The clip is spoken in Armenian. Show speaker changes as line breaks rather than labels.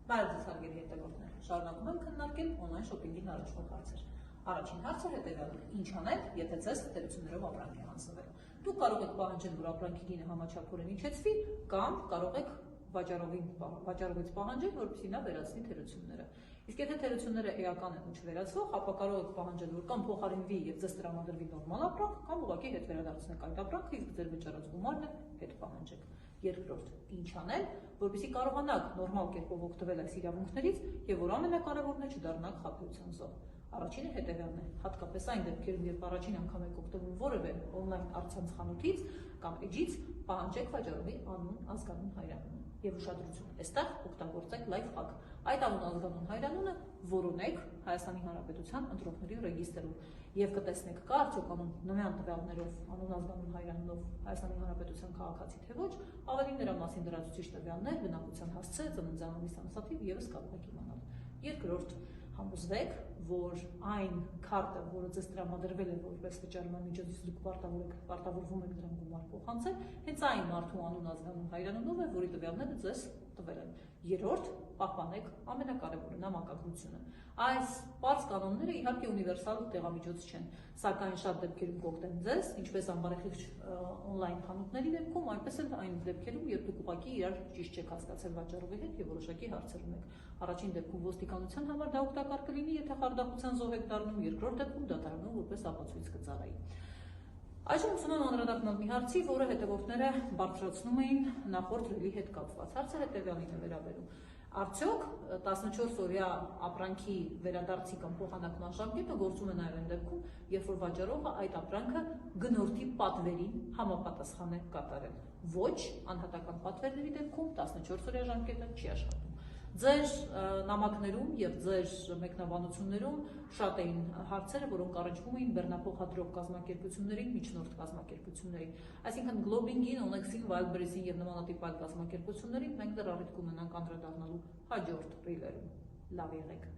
Բարև ձեզ հարգելի հետևորդներ, շարունակում ենք քննարկել օնլայն շոփինգին առնչվող հարցեր։ Առաջին հարցը հետևյալն է. ինչ անել, եթե ձեզ թերություններով ապրանք է հանձնվել։ Դուք կարող եք պահանջել, որ ապրանքի գինը համաչափորեն իջեցվի, կամ կարող եք վաճառողից պահանջել, որպեսզի նա վերացնի թերությունները։ Իսկ եթե թերությունները էական են ու չվերացվող, ապա կարող եք պահանջել, որ կամ փոխարինվի եւ ձեզ տրամադրվի նորմալ ապրանք, կամ ուղղակի հետ վերադարձնեք այդ ապրանքը, իսկ ձեր վճարած գումարն հետ պահանջեք։ Երկրորդ, ինչ անել, որպեսզի կարողանաք նորմալ կերպով օգտվել այս իրավունքներից եւ որ ամենակարևորն է չդառնաք խաբեության զոհ։ Առաջինը հետևյալն է, հատկապես այն դեպքերում, երբ առաջին անգամ եք օգտվում որևէ օնլայն առցանց խանութից կամ էջից, պահանջեք վաճառողի անուն, ազգանուն, հայրանուն եւ ուշադրություն։ Այստեղ օգտագործեք լայֆհակ։ Այդ անուն, ազգանուն, հայրանունը որոնեք Հայաստանի Հանրապետության ընտրողների ռեգիստրում եւ կտեսնեք կա արդյոք անուն նման տվյալներով, անուն, ազգանուն, հայրանունով Հայաստանի Հանրապետության քաղաքացի թե ոչ, ավելի նրա մասին լրացուցիչ տվյալներ, բնակության հասցե, ծննդյան ամիս, ամսաթիվ եւս կարող եք իմանալ։ Երկրորդ, համոզվեք, որ այն քարտը, որը ձեզ տրամադրվել է որպես վճարման միջոց, իսկ դուք պարտավորվում եք դրան գումար փոխանցել, հենց այն մարդու անուն, ազգանուն, հայրանունով է, որի տվյալները ձեզ տվել են։ Երրորդ, պահպանեք ամենակարևորը նամակագրությունը։ Այս պարզ կանոնները իհարկե ունիվերսալ տեղամիջոց չեն, սակայն շատ դեպքերում կօգնեն ձեզ, ինչպես անբարեխիղճ օնլայն խանութների դեպքում, այնպես էլ այն դեպքերում, երբ դուք ուղղակի իրար ճիշտ չեք հասկացել վաճառողի հետ եւ որոշակի հարցեր ունեք։ Առաջին դեպքում ոստիկանության համար դա օգտակար կլինի, եթե խարդախության զոհ եք դառնում, երկրորդ դեպքում դա դառնում որպես ապացույց կծառայի։ Այժմ ուզում եմ անդրադառնալ մի հարցի, որը հետևորդները բարձրացնում էին նախորդ ռիլի հետ կապված։ Հարցը հետևյալին է վերաբերում. արդյոք 14-օրյա ապրանքի վերադարձի կամ փոխանակման ժամկետը գործում է նաև այն դեպքում, երբ որ վաճառողը այդ ապրանքը գնորդի պատվերին համապատասխան է կատարել։ Ոչ, անհատական պատվերների դեպքում 14-օրյա ժամկետը չի աշխատում։ Ձեր նամակներում եւ ձեր մեկնաբանություններում շատ էին հարցերը, որոնք առնչվում էին բեռնափոխադրող կազմակերպություններին, միջնորդ կազմակերպություններին։ Այսինքն Globing-ին, Onex-ին, Wildberries-ին եւ նմանատիպ այլ կազմակերպություններին մենք դեռ առիթ կունենանք անդրադառնալու հաջորդ ռիլերում։ Լավ եղեք։